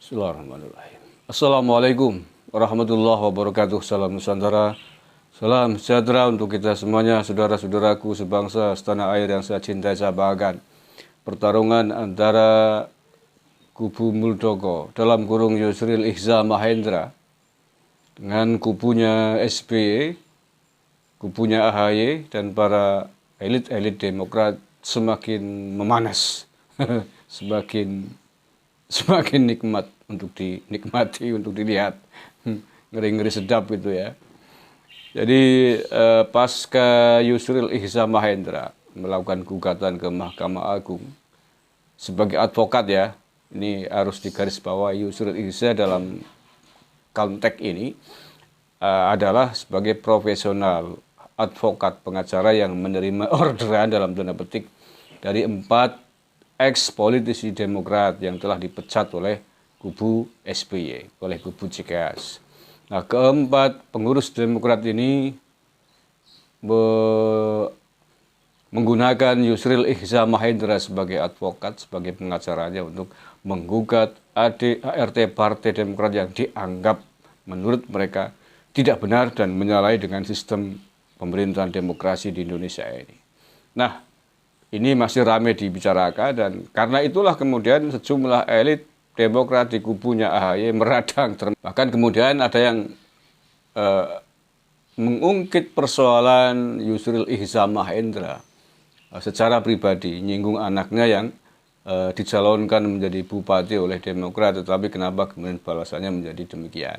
Bismillahirrahmanirrahim. Assalamualaikum warahmatullahi wabarakatuh. Salam Nusantara. Salam sejahtera untuk kita semuanya, saudara-saudaraku sebangsa setanah air yang saya cintai, saya banggakan. Pertarungan antara kubu Muldoko dalam kurung Yusril Iza Mahendra dengan kubunya SBY, kubunya AHY dan para elit-elit Demokrat semakin memanas, semakin nikmat untuk dinikmati, untuk dilihat. Ngeri-ngeri sedap gitu ya. Jadi pasca Yusril Iza Mahendra melakukan gugatan ke Mahkamah Agung sebagai advokat ya, ini harus digarisbawahi, Yusril Iza dalam konteks ini adalah sebagai profesional advokat pengacara yang menerima orderan dalam tanda petik dari 4 ex-politisi Demokrat yang telah dipecat oleh kubu SBY, oleh kubu CKS. Nah, keempat pengurus Demokrat ini menggunakan Yusril Iza Mahendra sebagai advokat, sebagai pengacaranya untuk menggugat ART Partai Demokrat yang dianggap menurut mereka tidak benar dan menyalahi dengan sistem pemerintahan demokrasi di Indonesia ini. Nah, ini masih ramai dibicarakan dan karena itulah kemudian sejumlah elit Demokrat di kubunya AHY meradang. Bahkan kemudian ada yang mengungkit persoalan Yusril Iza Mahendra secara pribadi, nyinggung anaknya yang dicalonkan menjadi bupati oleh Demokrat, tetapi kenapa kemudian balasannya menjadi demikian.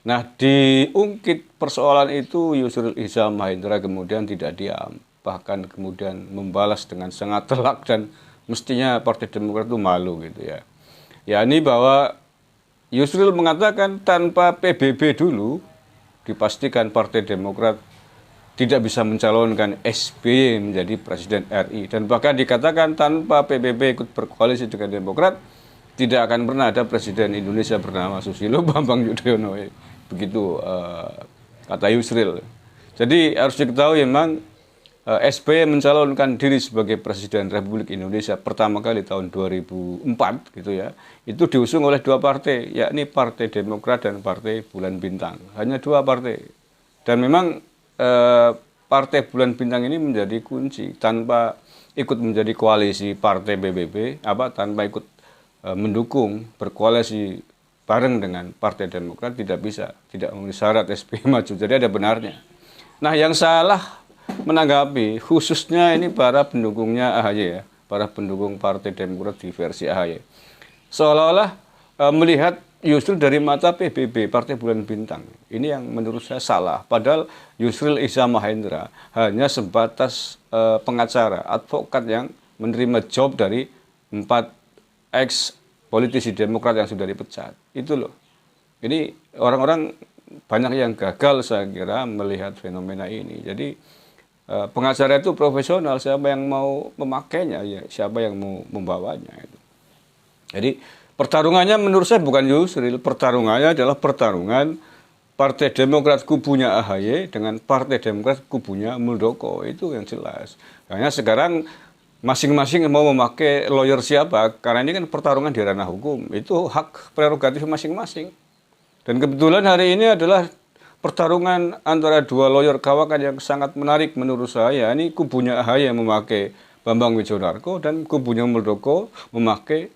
Nah, diungkit persoalan itu, Yusril Iza Mahendra kemudian tidak diam, bahkan kemudian membalas dengan sangat telak dan mestinya Partai Demokrat itu malu gitu ya. Yakni bahwa Yusril mengatakan tanpa PBB dulu dipastikan Partai Demokrat tidak bisa mencalonkan SBY menjadi Presiden RI, dan bahkan dikatakan tanpa PBB ikut berkoalisi dengan Demokrat tidak akan pernah ada Presiden Indonesia bernama Susilo Bambang Yudhoyono. Begitu kata Yusril. Jadi harus diketahui memang SBY mencalonkan diri sebagai Presiden Republik Indonesia pertama kali tahun 2004 gitu ya. Itu diusung oleh 2 partai, yakni Partai Demokrat dan Partai Bulan Bintang. Hanya 2 partai. Dan memang Partai Bulan Bintang ini menjadi kunci. Tanpa ikut menjadi koalisi Partai BBB, tanpa ikut mendukung berkoalisi bareng dengan Partai Demokrat tidak bisa, tidak memenuhi syarat SBY maju. Jadi ada benarnya. Nah, yang salah menanggapi khususnya ini para pendukungnya AHY ya, para pendukung Partai Demokrat di versi AHY, seolah-olah melihat Yusril dari mata PBB, Partai Bulan Bintang. Ini yang menurut saya salah. Padahal Yusril Iza Mahendra hanya sebatas pengacara, advokat yang menerima job dari 4 ex politisi Demokrat yang sudah dipecat. Itu loh. Ini orang-orang banyak yang gagal saya kira melihat fenomena ini. Jadi pengacara itu profesional, siapa yang mau memakainya ya, siapa yang mau membawanya itu. Jadi pertarungannya menurut saya bukan Yusril, pertarungannya adalah pertarungan Partai Demokrat kubunya AHY dengan Partai Demokrat kubunya Muldoko, itu yang jelas. Hanya sekarang masing-masing mau memakai lawyer siapa, karena ini kan pertarungan di ranah hukum, itu hak prerogatif masing-masing. Dan kebetulan hari ini adalah pertarungan antara 2 lawyer kawakan yang sangat menarik menurut saya. Ini kubunya AHY yang memakai Bambang Wijonarko dan kubunya Muldoko memakai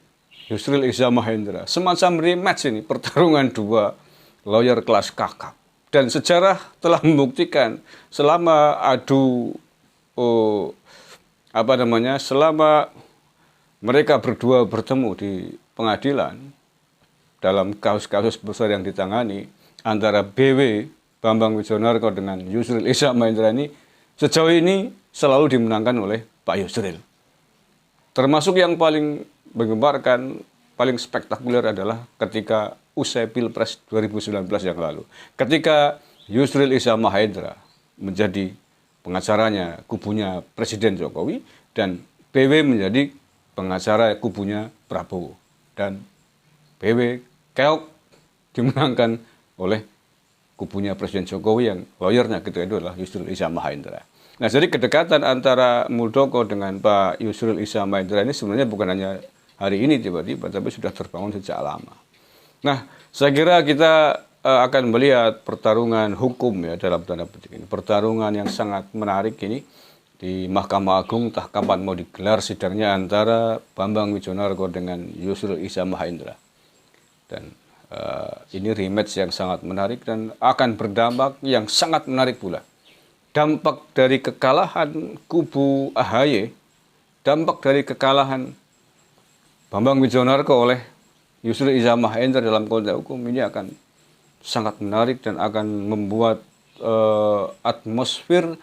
Yusril Iza Mahendra. Semacam rematch ini, pertarungan 2 lawyer kelas kakap. Dan sejarah telah membuktikan selama selama mereka berdua bertemu di pengadilan dalam kasus-kasus besar yang ditangani antara BW Bambang Wijonarko dengan Yusril Iza Mahendra ini, sejauh ini selalu dimenangkan oleh Pak Yusril. Termasuk yang paling menggemparkan, paling spektakuler adalah ketika usai Pilpres 2019 yang lalu. Ketika Yusril Iza Mahendra menjadi pengacaranya kubunya Presiden Jokowi dan BW menjadi pengacara kubunya Prabowo. Dan BW keok dimenangkan oleh kubunya Presiden Jokowi yang lawyernya ketika itu adalah Yusril Iza Mahendra. Nah, jadi kedekatan antara Muldoko dengan Pak Yusril Iza Mahendra ini sebenarnya bukan hanya hari ini tiba-tiba, tapi sudah terbangun sejak lama. Nah, saya kira kita akan melihat pertarungan hukum ya dalam tanda petik ini. Pertarungan yang sangat menarik ini di Mahkamah Agung, entah kapan mau digelar sidangnya antara Bambang Wijonarko dengan Yusril Iza Mahendra. Dan ini rematch yang sangat menarik dan akan berdampak yang sangat menarik pula. Dampak dari kekalahan kubu AHY, dampak dari kekalahan Bambang Wijonarko oleh Yusril Iza Mahendra dalam konteks hukum ini akan sangat menarik dan akan membuat atmosfer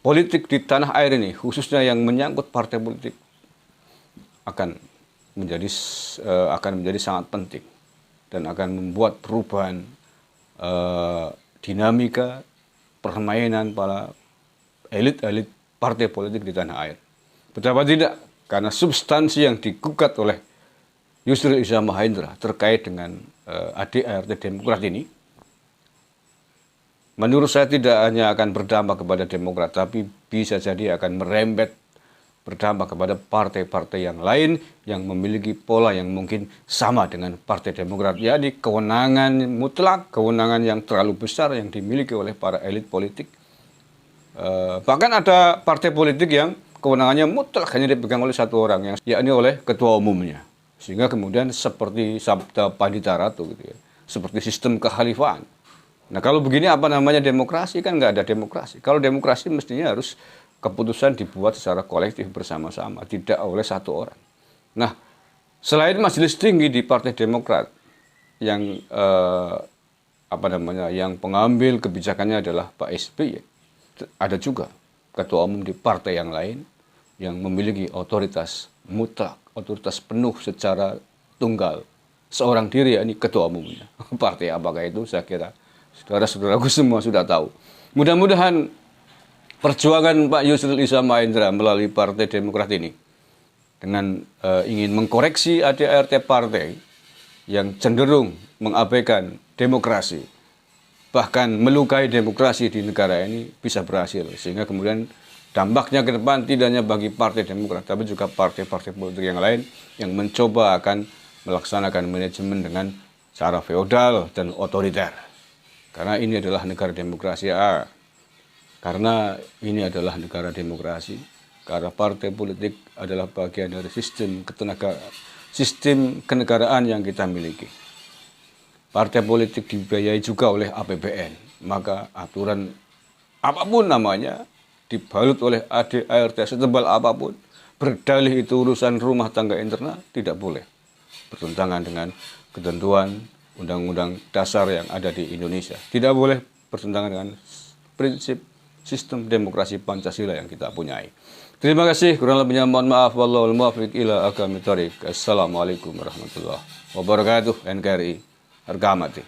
politik di tanah air ini, khususnya yang menyangkut partai politik, akan menjadi sangat penting dan akan membuat perubahan dinamika permainan para elit-elit partai politik di tanah air. Betapa tidak, karena substansi yang digugat oleh Yusril Iza Mahendra terkait dengan ADART Demokrat ini, menurut saya tidak hanya akan berdampak kepada Demokrat, tapi bisa jadi akan merembet berdampak kepada partai-partai yang lain yang memiliki pola yang mungkin sama dengan Partai Demokrat, yakni kewenangan mutlak, kewenangan yang terlalu besar yang dimiliki oleh para elit politik. Bahkan ada partai politik yang kewenangannya mutlak hanya dipegang oleh satu orang, yakni oleh ketua umumnya. Sehingga kemudian seperti sabda Pandita Ratu gitu ya, seperti sistem kekhalifahan. Nah kalau begini apa namanya demokrasi? Kan nggak ada demokrasi. Kalau demokrasi mestinya harus keputusan dibuat secara kolektif bersama-sama, tidak oleh satu orang. Nah selain majelis tinggi di Partai Demokrat yang yang pengambil kebijakannya adalah Pak SBY, ada juga ketua umum di partai yang lain yang memiliki otoritas mutlak, otoritas penuh secara tunggal, seorang diri, yakni ketua umumnya. Partai apakah itu? Saya kira saudara-saudaraku semua sudah tahu. Mudah-mudahan perjuangan Pak Yusril Iza Mahendra melalui Partai Demokrat ini dengan ingin mengkoreksi ADART partai yang cenderung mengabaikan demokrasi, bahkan melukai demokrasi di negara ini, bisa berhasil. Sehingga kemudian dampaknya ke depan tidak hanya bagi Partai Demokrat, tapi juga partai-partai politik yang lain yang mencoba akan melaksanakan manajemen dengan cara feodal dan otoriter. Karena ini adalah negara demokrasi. Karena ini adalah negara demokrasi, karena partai politik adalah bagian dari sistem kenegaraan yang kita miliki. Partai politik dibiayai juga oleh APBN, maka aturan apapun namanya, dibalut oleh ADART setebal apapun, berdalih itu urusan rumah tangga internal, tidak boleh bertentangan dengan ketentuan undang-undang dasar yang ada di Indonesia. Tidak boleh bertentangan dengan prinsip sistem demokrasi Pancasila yang kita punyai. Terima kasih, kurang lebihnya mohon maaf. Wallahul muwaffiq ila aqwamit thoriq. Assalamualaikum warahmatullahi wabarakatuh. NKRI harga mati.